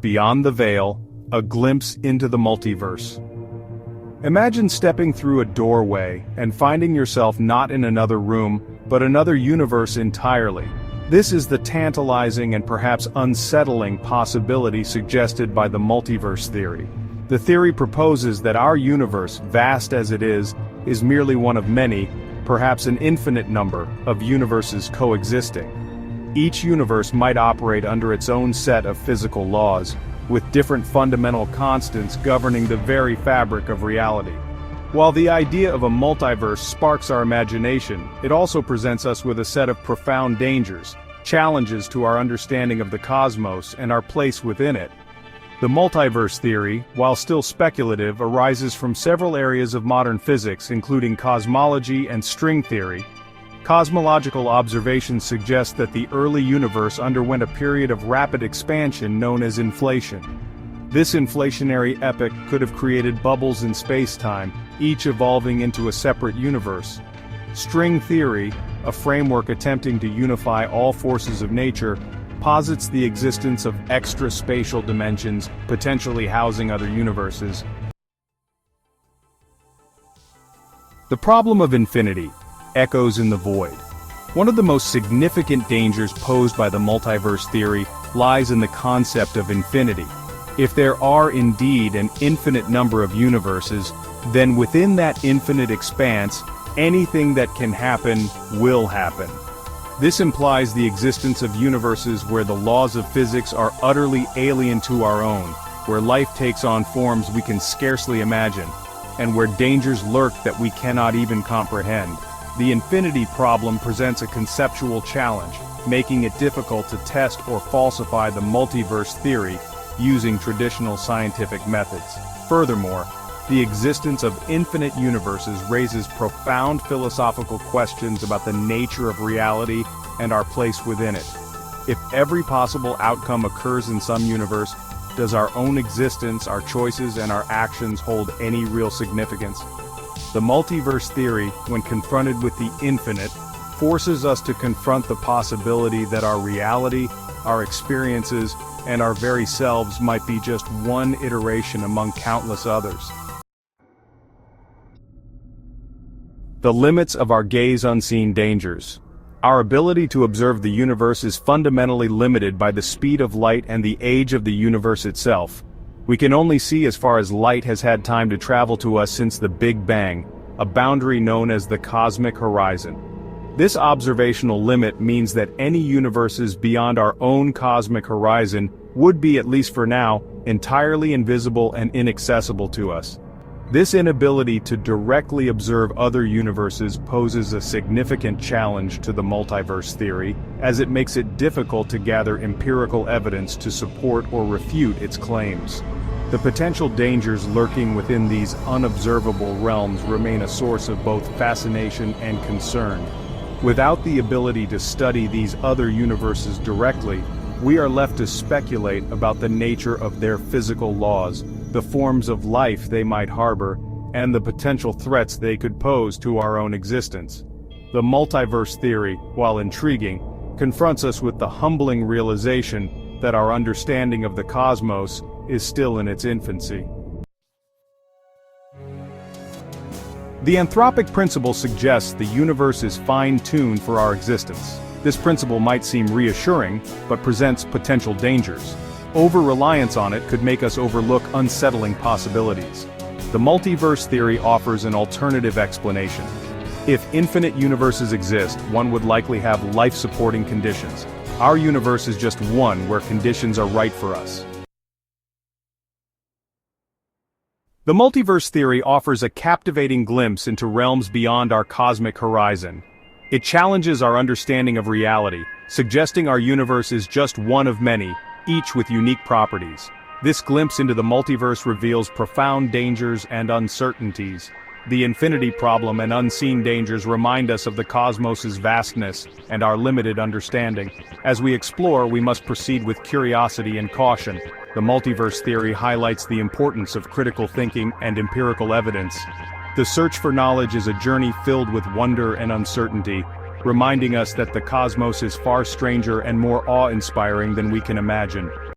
Beyond the Veil, a glimpse into the multiverse. Imagine stepping through a doorway and finding yourself not in another room, but another universe entirely. This is the tantalizing and perhaps unsettling possibility suggested by the multiverse theory. The theory proposes that our universe, vast as it is merely one of many, perhaps an infinite number, of universes coexisting. Each universe might operate under its own set of physical laws, with different fundamental constants governing the very fabric of reality. While the idea of a multiverse sparks our imagination, it also presents us with a set of profound dangers, challenges to our understanding of the cosmos and our place within it. The multiverse theory, while still speculative, arises from several areas of modern physics including cosmology and string theory. Cosmological observations suggest that the early universe underwent a period of rapid expansion known as inflation. This inflationary epoch could have created bubbles in space-time, each evolving into a separate universe. String theory, a framework attempting to unify all forces of nature, posits the existence of extra-spatial dimensions, potentially housing other universes. The problem of infinity echoes in the void. One of the most significant dangers posed by the multiverse theory lies in the concept of infinity. If there are indeed an infinite number of universes, then within that infinite expanse, anything that can happen will happen. This implies the existence of universes where the laws of physics are utterly alien to our own, where life takes on forms we can scarcely imagine, and where dangers lurk that we cannot even comprehend. The infinity problem presents a conceptual challenge, making it difficult to test or falsify the multiverse theory using traditional scientific methods. Furthermore, the existence of infinite universes raises profound philosophical questions about the nature of reality and our place within it. If every possible outcome occurs in some universe, does our own existence, our choices, and our actions hold any real significance? The multiverse theory, when confronted with the infinite, forces us to confront the possibility that our reality, our experiences, and our very selves might be just one iteration among countless others. The limits of our gaze unseen dangers. Our ability to observe the universe is fundamentally limited by the speed of light and the age of the universe itself. We can only see as far as light has had time to travel to us since the Big Bang, a boundary known as the cosmic horizon. This observational limit means that any universes beyond our own cosmic horizon would be, at least for now, entirely invisible and inaccessible to us. This inability to directly observe other universes poses a significant challenge to the multiverse theory, as it makes it difficult to gather empirical evidence to support or refute its claims. The potential dangers lurking within these unobservable realms remain a source of both fascination and concern. Without the ability to study these other universes directly, we are left to speculate about the nature of their physical laws, the forms of life they might harbor, and the potential threats they could pose to our own existence. The multiverse theory, while intriguing, confronts us with the humbling realization that our understanding of the cosmos is still in its infancy. The anthropic principle suggests the universe is fine-tuned for our existence. This principle might seem reassuring, but presents potential dangers. Over-reliance on it could make us overlook unsettling possibilities. The multiverse theory offers an alternative explanation. If infinite universes exist, one would likely have life-supporting conditions. Our universe is just one where conditions are right for us. The multiverse theory offers a captivating glimpse into realms beyond our cosmic horizon. It challenges our understanding of reality, suggesting our universe is just one of many, each with unique properties. This glimpse into the multiverse reveals profound dangers and uncertainties. The infinity problem and unseen dangers remind us of the cosmos's vastness and our limited understanding. As we explore, we must proceed with curiosity and caution. The multiverse theory highlights the importance of critical thinking and empirical evidence. The search for knowledge is a journey filled with wonder and uncertainty, reminding us that the cosmos is far stranger and more awe-inspiring than we can imagine.